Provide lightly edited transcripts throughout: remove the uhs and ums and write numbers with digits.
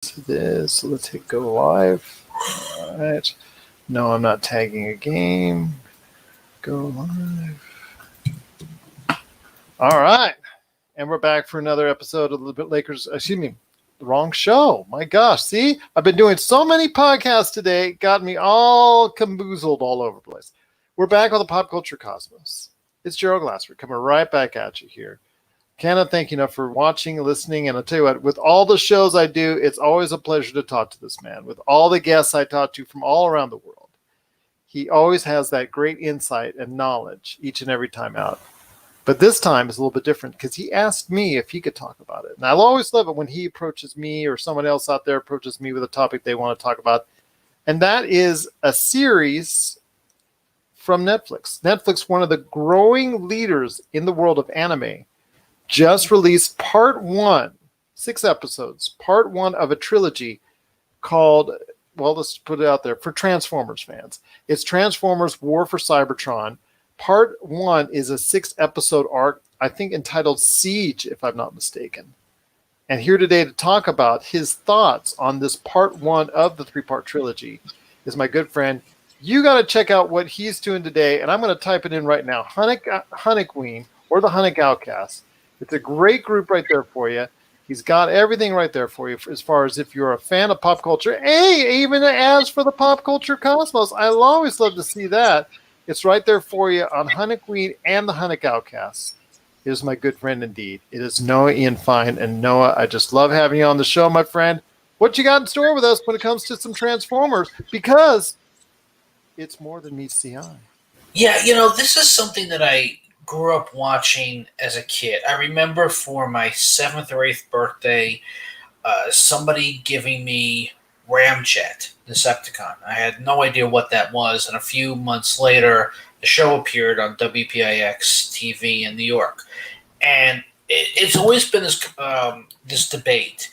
It is. So let's hit go live. All right. No, I'm not tagging a game. Go live. All right. And we're back for another episode of the Bit Lakers. Excuse me, the wrong show. My gosh. See, I've been doing so many podcasts today. Got me all camboozled all over the place. We're back on the Pop Culture Cosmos. It's Gerald Glassford coming right back at you here. Cannot thank you enough for watching, listening, and I'll tell you what, with all the shows I do, it's always a pleasure to talk to this man. With all the guests I talk to from all around the world, he always has that great insight and knowledge each and every time out. But this time is a little bit different because he asked me if he could talk about it. And I always love it when he approaches me or someone else out there approaches me with a topic they want to talk about. And that is a series from Netflix. Netflix, one of the growing leaders in the world of anime, just released part one, 6 episodes, part one of a trilogy called, well, let's put it out there, for Transformers fans. It's Transformers War for Cybertron. Part one is a 6-episode arc, I think entitled Siege, if I'm not mistaken. And here today to talk about his thoughts on this part one of the 3-part trilogy is my good friend. You got to check out what he's doing today, and I'm going to type it in right now, HunnicWeen, or the Hunnic Outcast. It's a great group right there for you. He's got everything right there for you as far as if you're a fan of pop culture. Hey, even ads for the Pop Culture Cosmos. I'll always love to see that. It's right there for you on HunnicWeen and the Hunnic Outcast. It is my good friend indeed. It is Noah Ian Fein. And Noah, I just love having you on the show, my friend. What you got in store with us when it comes to some Transformers? Because it's more than meets the eye. Yeah, this is something that I grew up watching as a kid. I remember for my 7th or 8th birthday, somebody giving me Ramjet, Decepticon. I had no idea what that was, and a few months later, the show appeared on WPIX TV in New York. And it's always been this debate.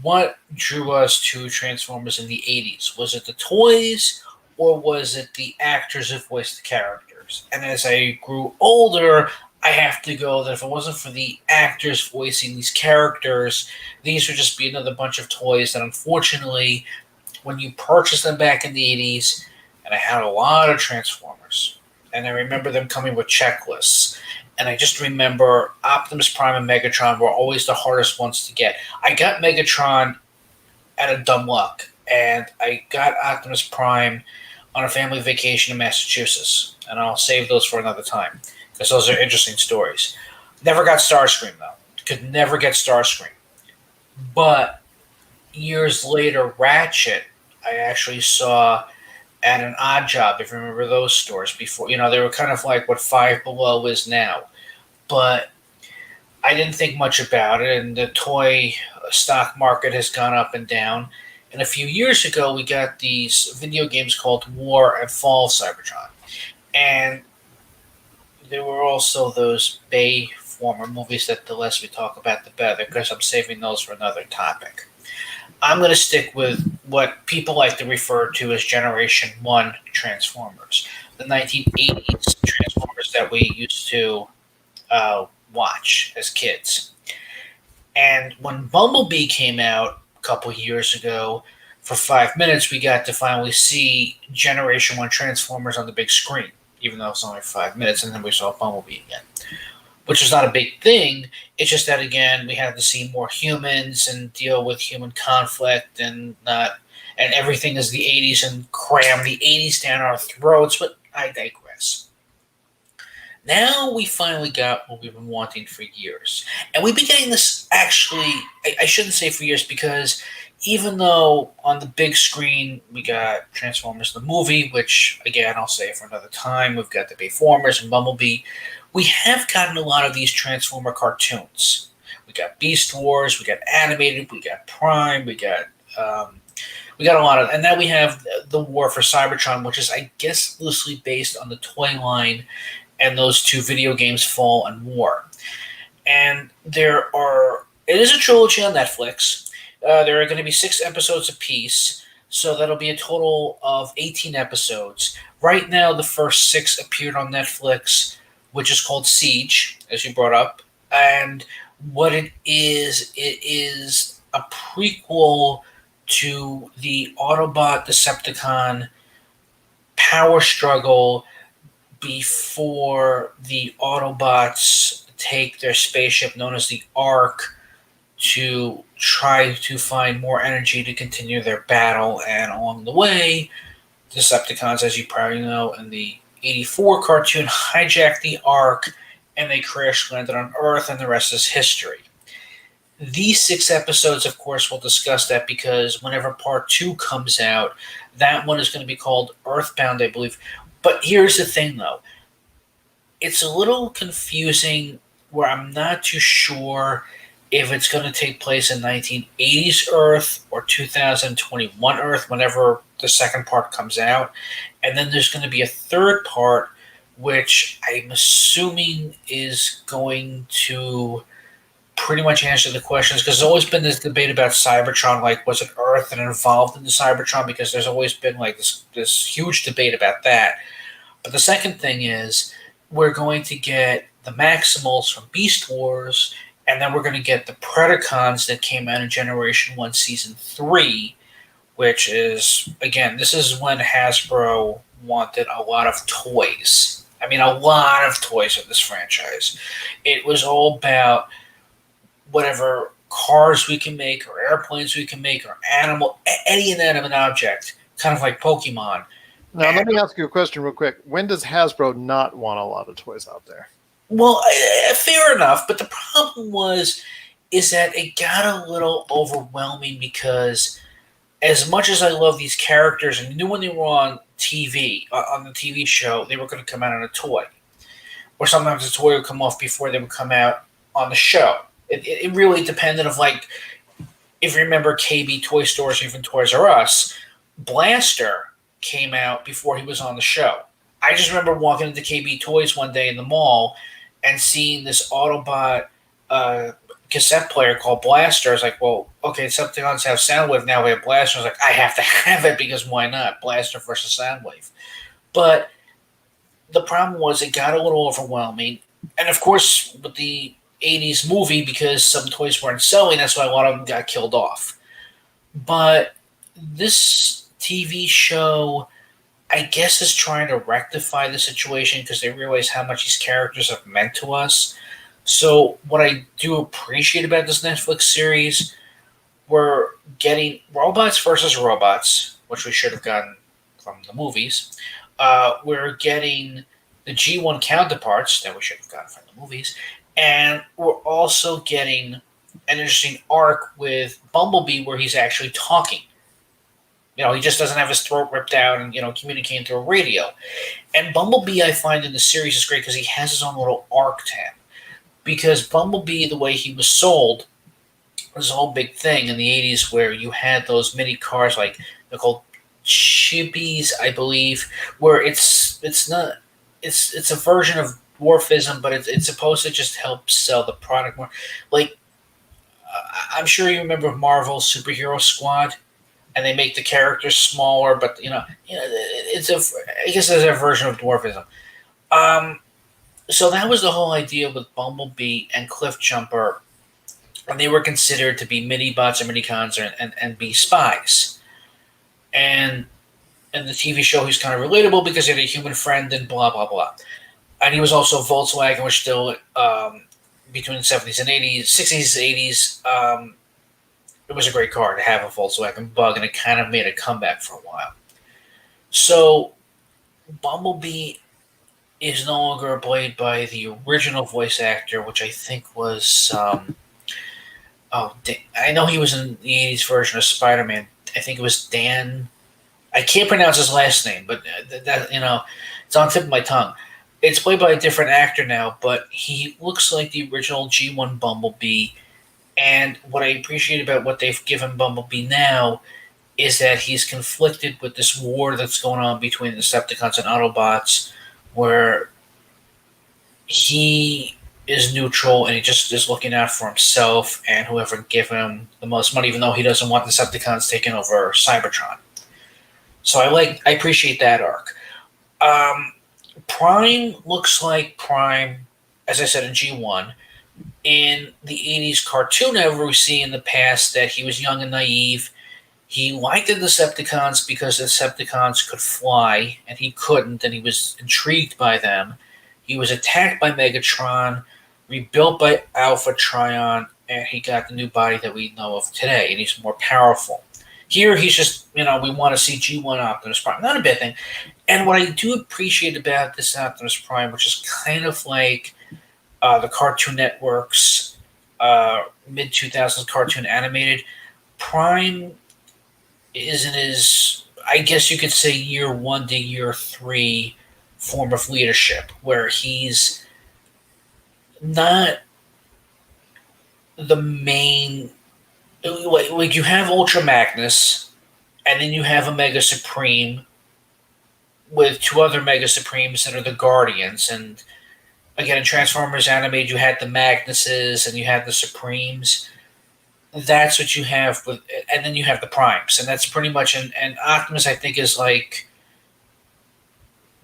What drew us to Transformers in the 80s? Was it the toys, or was it the actors who voiced the characters? And as I grew older, I have to go that if it wasn't for the actors voicing these characters, these would just be another bunch of toys that unfortunately, when you purchased them back in the 80s, and I had a lot of Transformers, and I remember them coming with checklists, and I just remember Optimus Prime and Megatron were always the hardest ones to get. I got Megatron out of dumb luck, and I got Optimus Prime on a family vacation in Massachusetts, and I'll save those for another time because those are interesting stories. Never got Starscream though. Could never get Starscream. But years later, Ratchet, I actually saw at an Odd Job, if you remember those stores before. They were kind of like what Five Below is now. But I didn't think much about it, and the toy stock market has gone up and down. And a few years ago, we got these video games called War and Fall of Cybertron. And there were also those Bayformer movies that the less we talk about, the better, because I'm saving those for another topic. I'm going to stick with what people like to refer to as Generation 1 Transformers, the 1980s Transformers that we used to watch as kids. And when Bumblebee came out a couple years ago, for 5 minutes, we got to finally see Generation 1 Transformers on the big screen, even though it's only 5 minutes, and then we saw Bumblebee again, which was not a big thing. It's just that, again, we had to see more humans and deal with human conflict and everything is the 80s and cram the 80s down our throats, but I digress. Now we finally got what we've been wanting for years. And we've been getting this, actually, I shouldn't say for years, because even though on the big screen we got Transformers the movie, which, again, I'll say for another time, we've got the Bayformers and Bumblebee, we have gotten a lot of these Transformer cartoons. We got Beast Wars, we got animated, we got Prime, we got a lot of, and now we have the War for Cybertron, which is, I guess, loosely based on the toy line and those two video games, Fall and War. And it is a trilogy on Netflix. There are going to be 6 episodes apiece, so that'll be a total of 18 episodes. Right now, the first 6 appeared on Netflix, which is called Siege, as you brought up. And what it is a prequel to the Autobot Decepticon power struggle before the Autobots take their spaceship known as the Ark to try to find more energy to continue their battle. And along the way, Decepticons, as you probably know, in the 84 cartoon, hijacked the Ark and they crash landed on Earth, and the rest is history. These 6 episodes, of course, will discuss that because whenever part 2 comes out, that one is going to be called Earthbound, I believe. But here's the thing, though. It's a little confusing where I'm not too sure if it's going to take place in 1980s Earth or 2021 Earth, whenever the second part comes out. And then there's going to be a third part, which I'm assuming is going to pretty much answer the questions, because there's always been this debate about Cybertron, like was it Earth and involved in the Cybertron, because there's always been like this huge debate about that. But the second thing is we're going to get the Maximals from Beast Wars, and then we're going to get the Predacons that came out in Generation 1 Season 3, which is, again, this is when Hasbro wanted a lot of toys. I mean, a lot of toys of this franchise. It was all about whatever cars we can make or airplanes we can make or any inanimate object, kind of like Pokemon. Now, let me ask you a question real quick. When does Hasbro not want a lot of toys out there? Well, fair enough, but the problem is that it got a little overwhelming because as much as I love these characters and knew when they were on TV, on the TV show, they were going to come out on a toy. Or sometimes the toy would come off before they would come out on the show. It really depended of, like, if you remember KB Toy Stores, even Toys R Us, Blaster came out before he was on the show. I just remember walking into KB Toys one day in the mall and seeing this Autobot cassette player called Blaster. I was like, well, okay, Decepticons have Soundwave, now we have Blaster. I was like, I have to have it because why not? Blaster versus Soundwave. But the problem was it got a little overwhelming. And of course, with the 80s movie, because some toys weren't selling, that's why a lot of them got killed off. But this TV show, I guess, is trying to rectify the situation because they realize how much these characters have meant to us. So what I do appreciate about this Netflix series, we're getting robots versus robots, which we should have gotten from the movies. We're getting the G1 counterparts that we should have gotten from the movies. And we're also getting an interesting arc with Bumblebee where he's actually talking. You know, he just doesn't have his throat ripped out and, communicating through a radio. And Bumblebee, I find in the series is great because he has his own little arc to him. Because Bumblebee, the way he was sold, was a whole big thing in the 80s where you had those mini cars, like they're called chibis, I believe, where it's a version of dwarfism, but it's supposed to just help sell the product more. Like, I'm sure you remember Marvel's Superhero Squad, and they make the characters smaller, but it's I guess it's a version of dwarfism. So that was the whole idea with Bumblebee and Cliffjumper, and they were considered to be mini bots or mini cons and be spies. And in the TV show, he's kind of relatable because he had a human friend and blah blah blah. And he was also Volkswagen, which still between the 70s and 80s, 60s, 80s, it was a great car to have a Volkswagen Bug, and it kind of made a comeback for a while. So Bumblebee is no longer played by the original voice actor, which I think was, I know he was in the 80s version of Spider-Man. I think it was Dan. I can't pronounce his last name, but that it's on the tip of my tongue. It's played by a different actor now, but he looks like the original G1 Bumblebee. And what I appreciate about what they've given Bumblebee now is that he's conflicted with this war that's going on between the Decepticons and Autobots, where he is neutral and he just is looking out for himself and whoever can give him the most money, even though he doesn't want the Decepticons taking over Cybertron. So I appreciate that arc. Prime looks like Prime, as I said in G1. In the 80s cartoon, however, we see in the past that he was young and naive. He liked the Decepticons because the Decepticons could fly, and he couldn't, and he was intrigued by them. He was attacked by Megatron, rebuilt by Alpha Trion, and he got the new body that we know of today, and he's more powerful. Here, he's just, we want to see G1 Optimus Prime. Not a bad thing. And what I do appreciate about this Optimus Prime, which is kind of like the Cartoon Network's mid 2000s cartoon animated, Prime is in his, I guess you could say, year 1 to year 3 form of leadership, where he's not the main. Like you have Ultra Magnus, and then you have a Mega Supreme with two other Mega Supremes that are the Guardians. And again, in Transformers Animated, you had the Magnuses and you had the Supremes. That's what you have with, and then you have the Primes, and that's pretty much. And Optimus, I think, is like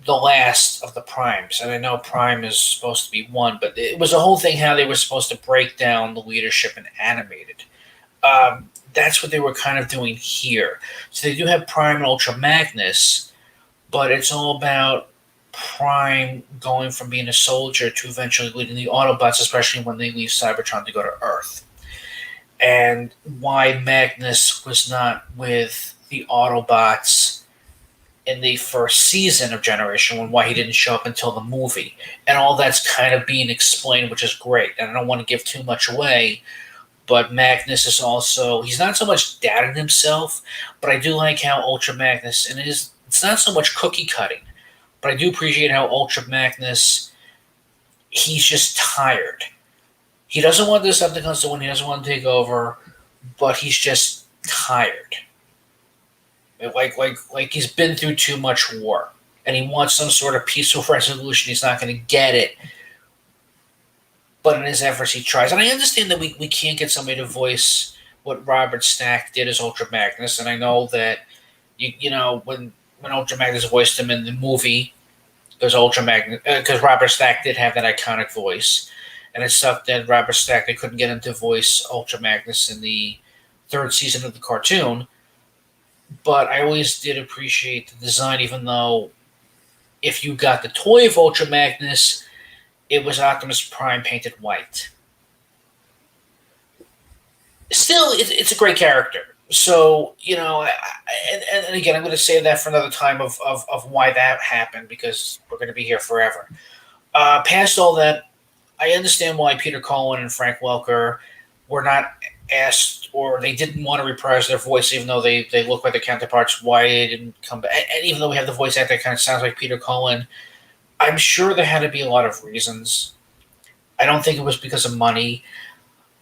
the last of the Primes. And I know Prime is supposed to be one, but it was a whole thing how they were supposed to break down the leadership in Animated. That's what they were kind of doing here. So they do have Prime and Ultra Magnus, but it's all about Prime going from being a soldier to eventually leading the Autobots, especially when they leave Cybertron to go to Earth. And why Magnus was not with the Autobots in the first season of Generation 1, why he didn't show up until the movie. And all that's kind of being explained, which is great. And I don't want to give too much away, but Magnus is also, he's not so much doubting himself, but I do like how Ultra Magnus, and it's not so much cookie cutting, but I do appreciate how Ultra Magnus, he's just tired. He doesn't want the Decepticons to win, he doesn't want to take over, but he's just tired. Like he's been through too much war, and he wants some sort of peaceful resolution. He's not going to get it, but in his efforts, he tries. And I understand that we can't get somebody to voice what Robert Stack did as Ultra Magnus, and I know that you know when Ultra Magnus voiced him in the movie, because Ultra Magnus, because Robert Stack did have that iconic voice, and it sucked that Robert Stack, they couldn't get him to voice Ultra Magnus in the third season of the cartoon. But I always did appreciate the design, even though if you got the toy of Ultra Magnus, it was Optimus Prime painted white. Still, it's a great character. So, and again, I'm going to say that for another time of why that happened, because we're going to be here forever. Past all that, I understand why Peter Cullen and Frank Welker were not asked, or they didn't want to reprise their voice, even though they look like their counterparts, why they didn't come back. And even though we have the voice actor that kind of sounds like Peter Cullen, I'm sure there had to be a lot of reasons. I don't think it was because of money.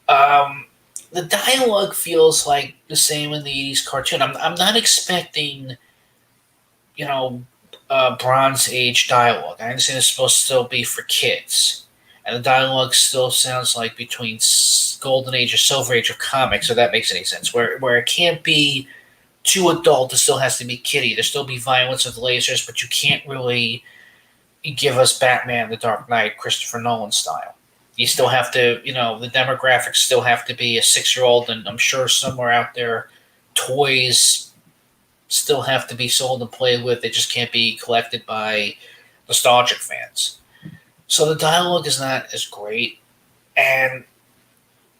The dialogue feels like the same in the 80s cartoon. I'm not expecting, Bronze Age dialogue. I understand it's supposed to still be for kids. And the dialogue still sounds like between Golden Age or Silver Age of comics, so that makes any sense. Where it can't be too adult, it still has to be kiddie. There still be violence with lasers, but you can't really give us Batman, The Dark Knight, Christopher Nolan style. You still have to, the demographics still have to be a 6-year-old, and I'm sure somewhere out there, toys still have to be sold and played with. They just can't be collected by nostalgic fans. So the dialogue is not as great. And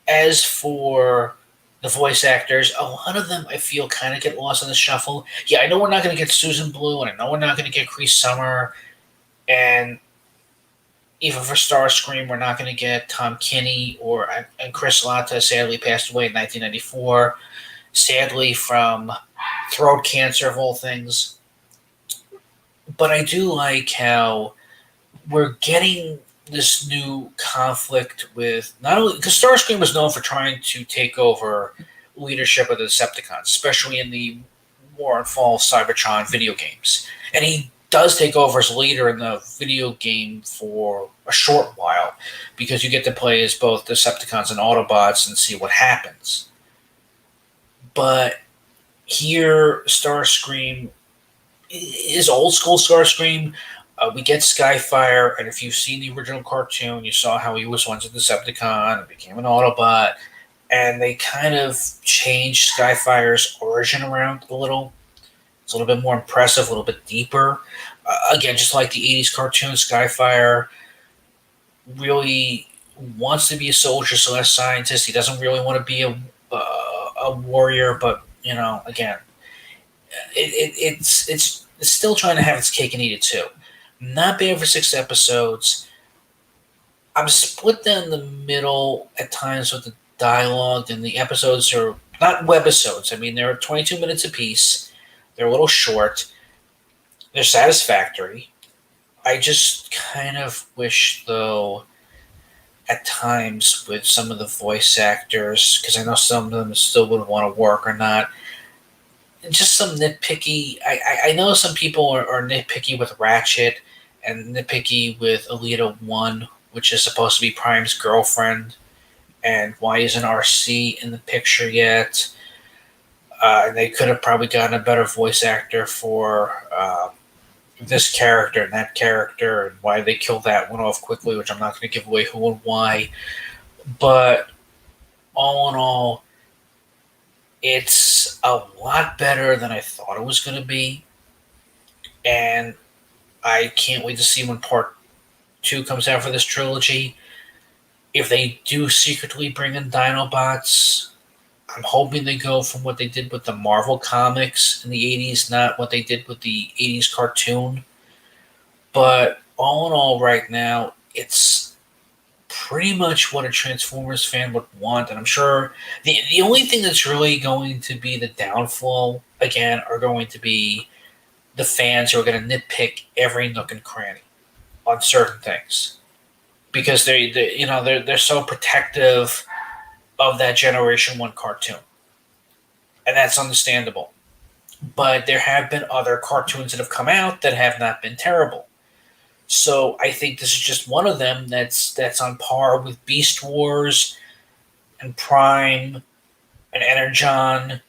as for the voice actors, a lot of them I feel kind of get lost in the shuffle. Yeah, I know we're not going to get Susan Blue, and I know we're not going to get Cree Summer, and even for Starscream, we're not going to get Tom Kinney, and Chris Latta sadly passed away in 1994, sadly from throat cancer of all things. But I do like how we're getting this new conflict with, not only because Starscream was known for trying to take over leadership of the Decepticons, especially in the War and Fall of Cybertron video games, and he does take over as leader in the video game for a short while, because you get to play as both Decepticons and Autobots and see what happens. But here, Starscream is old school Starscream. We get Skyfire, and if you've seen the original cartoon, you saw how he was once a Decepticon and became an Autobot, and they kind of changed Skyfire's origin around a little. It's a little bit more impressive, a little bit deeper. Again, just like the 80s cartoon, Skyfire really wants to be a soldier slash scientist. He doesn't really want to be a warrior, but, again, it's still trying to have its cake and eat it too. Not bad for 6 episodes. I'm split down the middle at times with the dialogue, and the episodes are not webisodes. I mean, they're 22 minutes apiece. They're a little short. They're satisfactory. I just kind of wish, though, at times with some of the voice actors, because I know some of them still would want to work or not, just some nitpicky. I know some people are nitpicky with Ratchet and nitpicky with Alita 1, which is supposed to be Prime's girlfriend, and why isn't RC in the picture yet? And they could have probably gotten a better voice actor for this character and that character, and why they killed that one off quickly, which I'm not going to give away who and why. But all in all, it's a lot better than I thought it was going to be. And I can't wait to see when part 2 comes out for this trilogy. If they do secretly bring in Dinobots, I'm hoping they go from what they did with the Marvel comics in the 80s, not what they did with the 80s cartoon. But all in all, right now, it's pretty much what a Transformers fan would want. And I'm sure the only thing that's really going to be the downfall, again, are going to be the fans who are going to nitpick every nook and cranny on certain things. Because they're so protective of that Generation 1 cartoon. And that's understandable. But there have been other cartoons that have come out that have not been terrible. So I think this is just one of them that's on par with Beast Wars and Prime and Energon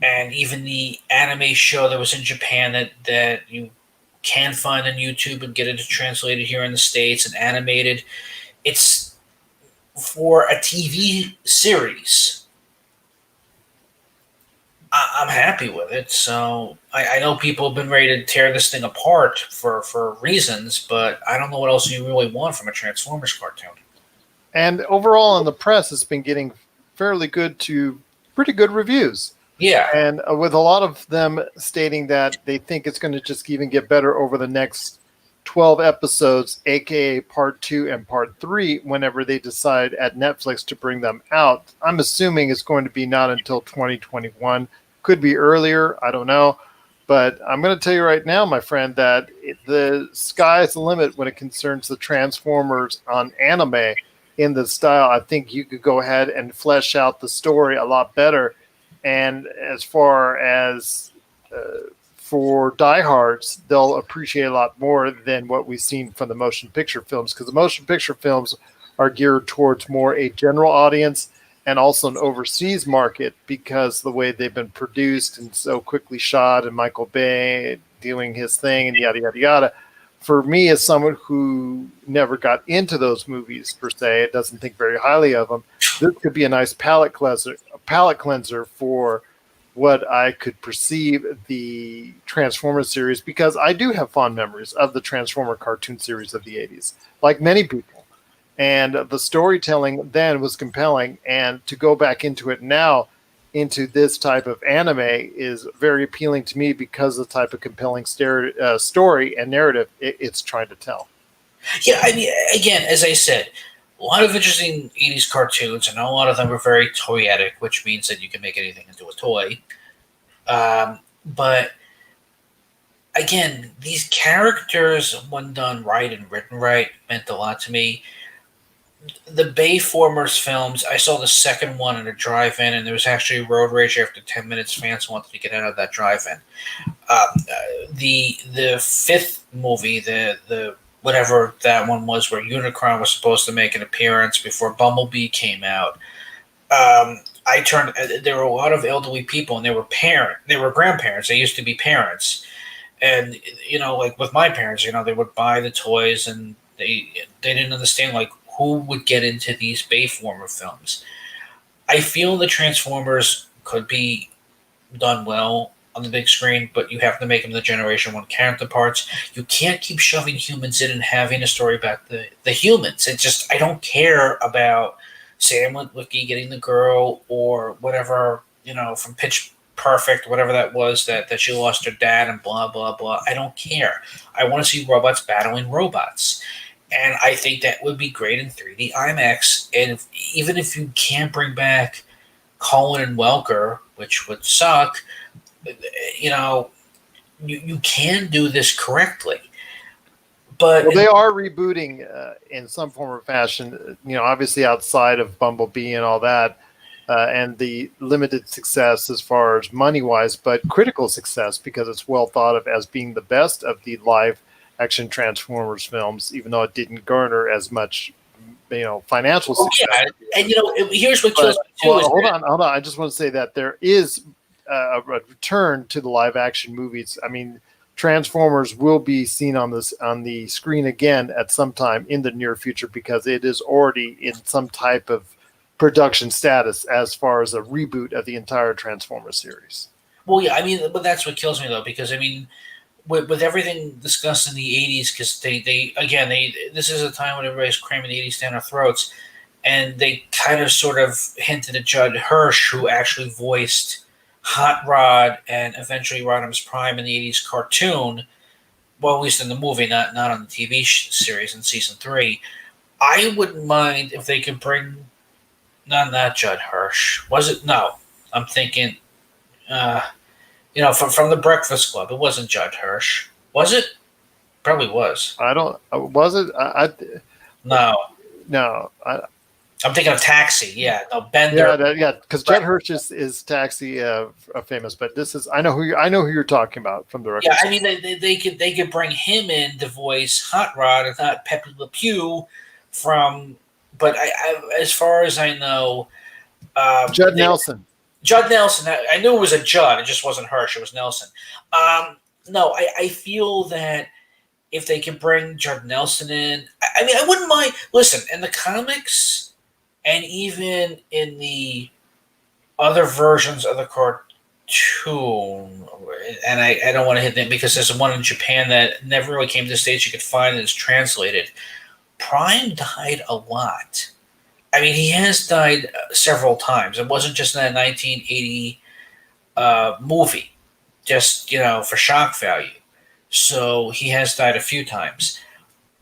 and even the anime show that was in Japan that you can find on YouTube and get it translated here in the States and animated. It's for a TV series. I'm happy with it. So I know people have been ready to tear this thing apart for reasons, but I don't know what else you really want from a Transformers cartoon. And overall in the press, it's been getting fairly good to pretty good reviews. Yeah. And with a lot of them stating that they think it's going to just even get better over the next 12 episodes, aka part 2 and part 3, whenever they decide at Netflix to bring them out. I'm assuming it's going to be not until 2021. Could be earlier, I don't know. But I'm going to tell you right now, my friend, that the sky's the limit when it concerns the Transformers on anime in the style. I think you could go ahead and flesh out the story a lot better. And as far as for diehards, they'll appreciate a lot more than what we've seen from the motion picture films, because the motion picture films are geared towards more a general audience and also an overseas market, because the way they've been produced and so quickly shot, and Michael Bay doing his thing and yada, yada, yada. For me, as someone who never got into those movies per se, doesn't think very highly of them, this could be a nice palate cleanser for what I could perceive the Transformers series, because I do have fond memories of the Transformer cartoon series of the 80s, like many people. And the storytelling then was compelling, and to go back into it now, into this type of anime, is very appealing to me because of the type of compelling story and narrative it's trying to tell. Yeah, I mean, again, as I said, a lot of interesting 80s cartoons, and a lot of them are very toyetic, which means that you can make anything into a toy. But again, these characters, when done right and written right, meant a lot to me. The Bayformers films, I saw the second one in a drive-in, and there was actually road rage after 10 minutes. Fans wanted to get out of that drive-in. The fifth movie, the whatever that one was, where Unicron was supposed to make an appearance before Bumblebee came out. There were a lot of elderly people, and they were grandparents. They used to be parents, And like with my parents, they would buy the toys, and they didn't understand like who would get into these Bayformer films. I feel the Transformers could be done well on the big screen, but you have to make them the Generation 1 counterparts. You can't keep shoving humans in and having a story about the humans. It just, I don't care about Sam Witwicky getting the girl or whatever, from Pitch Perfect, whatever that was, that she lost her dad and blah, blah, blah. I don't care. I want to see robots battling robots. And I think that would be great in 3D IMAX. And even if you can't bring back Colin and Welker, which would suck, you can do this correctly. But they are rebooting in some form or fashion, obviously outside of Bumblebee and all that, and the limited success as far as money-wise, but critical success because it's well thought of as being the best of the live-action Transformers films, even though it didn't garner as much financial success. Yeah, and here's what kills me too. Hold on. I just want to say that there is a return to the live action movies. I mean, Transformers will be seen on the screen again at some time in the near future because it is already in some type of production status as far as a reboot of the entire Transformers series. Well, yeah, I mean, but that's what kills me though, because I mean, with everything discussed in the 80s, because this is a time when everybody's cramming the 80s down our throats, and they kind of sort of hinted at Judd Hirsch, who actually voiced Hot Rod and eventually Rodimus Prime in the 80s cartoon, well, at least in the movie, not on the TV series in season 3. I wouldn't mind if they could bring, not Judd Hirsch. Was it? No. I'm thinking, from the Breakfast Club. It wasn't Judd Hirsch. Was it? Probably was. I don't. Was it? No. I'm thinking of Taxi. Yeah. No, Bender. Yeah. Because Judd Hirsch is Taxi famous, but this is. I know who you're talking about from the record. Yeah, I mean they could bring him in to voice Hot Rod and not Pepe Le Pew from. But I as far as I know, Judd Nelson. Judd Nelson. I knew it was a Judd. It just wasn't Hirsch. It was Nelson. No, I feel that if they can bring Judd Nelson in, I mean, I wouldn't mind. Listen, in the comics and even in the other versions of the cartoon, and I don't want to hit them because there's one in Japan that never really came to the States you could find that's translated. Prime died a lot. I mean, he has died several times. It wasn't just in that 1980 movie, just, for shock value. So he has died a few times.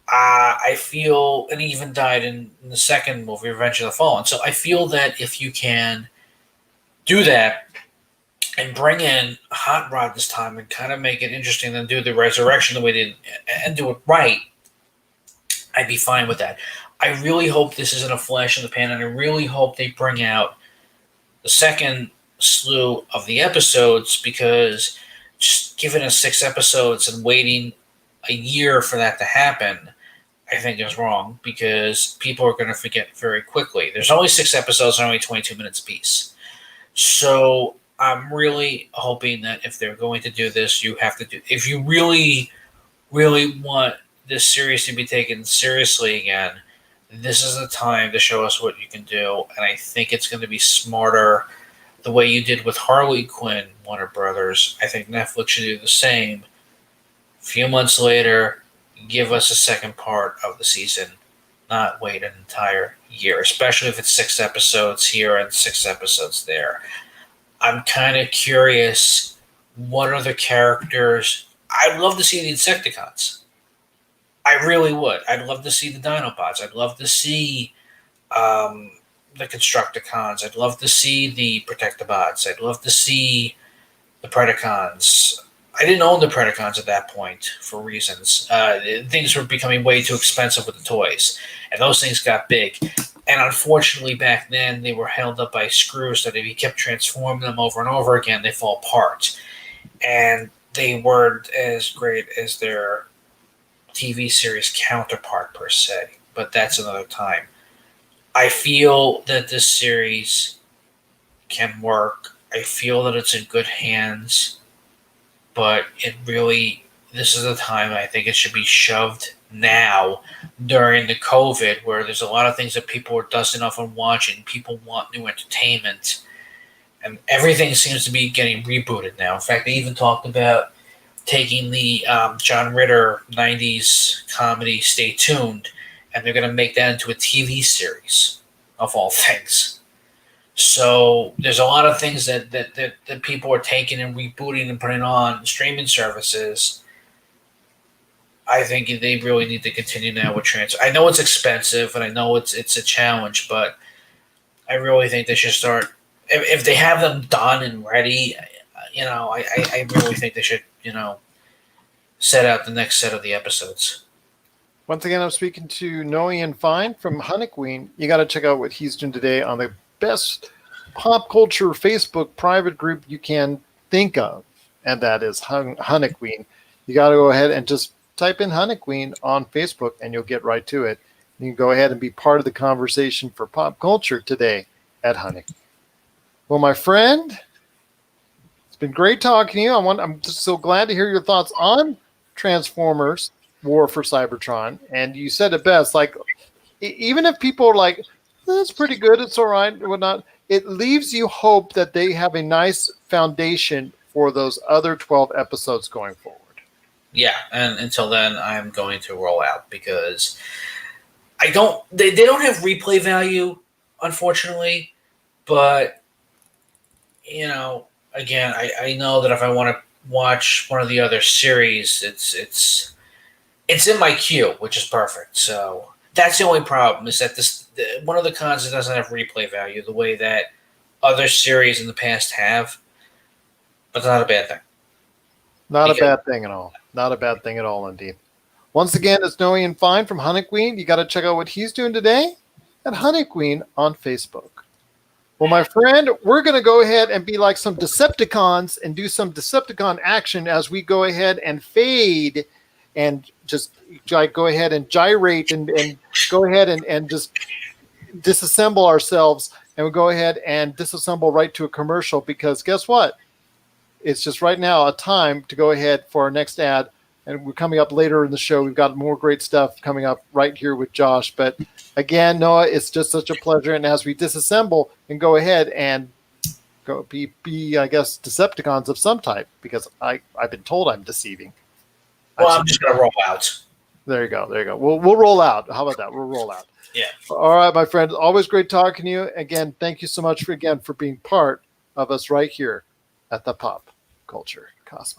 I feel, and he even died in the second movie, Revenge of the Fallen. So I feel that if you can do that and bring in Hot Rod this time and kind of make it interesting and do the resurrection the way they and do it right, I'd be fine with that. I really hope this isn't a flash in the pan, and I really hope they bring out the second slew of the episodes, because just giving us 6 episodes and waiting a year for that to happen, I think is wrong, because people are going to forget very quickly. There's only 6 episodes and only 22 minutes apiece. So I'm really hoping that if they're going to do this, if you really, really want this series to be taken seriously again, this is the time to show us what you can do. And I think it's going to be smarter the way you did with Harley Quinn, Warner Brothers. I think Netflix should do the same. A few months later, give us a second part of the season, not wait an entire year, especially if it's 6 episodes here and 6 episodes there. I'm kind of curious, what are the characters? I'd love to see the Insecticons. I really would. I'd love to see the Dinobots. I'd love to see the Constructicons. I'd love to see the Protectobots. I'd love to see the Predacons. I didn't own the Predacons at that point for reasons. Things were becoming way too expensive with the toys, and those things got big. And unfortunately, back then, they were held up by screws, so that if you kept transforming them over and over again, they fall apart. And they weren't as great as their TV series counterpart, per se. But that's another time. I feel that this series can work. I feel that it's in good hands. But it really this is the time I think it should be shoved now during the COVID, where there's a lot of things that people are dusting off and watching. People want new entertainment, and everything seems to be getting rebooted now. In fact, they even talked about taking the John Ritter 90s comedy Stay Tuned, and they're going to make that into a TV series, of all things. So there's a lot of things that people are taking and rebooting and putting on streaming services. I think they really need to continue now with trans. I know it's expensive and I know it's a challenge, but I really think they should start. If they have them done and ready, I really think they should, set out the next set of the episodes. Once again, I'm speaking to Noe Fein from HunnicWeen. You got to check out what he's doing today on the best pop culture Facebook private group you can think of, and that is HunnicWeen. You got to go ahead and just type in HunnicWeen on Facebook, and you'll get right to it. You can go ahead and be part of the conversation for pop culture today at Hunnic. Well, my friend, it's been great talking to you. I'm just so glad to hear your thoughts on Transformers War for Cybertron. And you said it best, like, even if people are like, that's pretty good, it's all right, whatnot, it leaves you hope that they have a nice foundation for those other 12 episodes going forward. Yeah, and until then, I'm going to roll out because they don't have replay value, unfortunately. But again, I know that if I want to watch one of the other series, it's in my queue, which is perfect. So that's the only problem, is that one of the cons, it doesn't have replay value the way that other series in the past have. But it's not a bad thing. Not a bad thing at all. Not a bad thing at all, indeed. Once again, it's Noe Fein from HunnicWeen. You got to check out what he's doing today at HunnicWeen on Facebook. Well, my friend, we're going to go ahead and be like some Decepticons and do some Decepticon action as we go ahead and fade and just go ahead and gyrate and go ahead and just disassemble ourselves. And we'll go ahead and disassemble right to a commercial, because guess what? It's just right now a time to go ahead for our next ad. And we're coming up later in the show. We've got more great stuff coming up right here with Josh. But again, Noah, it's just such a pleasure. And as we disassemble and go ahead and go be I guess, Decepticons of some type, because I've been told I'm deceiving. Well, I'm just going to roll out. There you go. We'll roll out. How about that? We'll roll out. Yeah. All right, my friend. Always great talking to you. Again, thank you so much for being part of us right here at the Pop Culture Cosmos.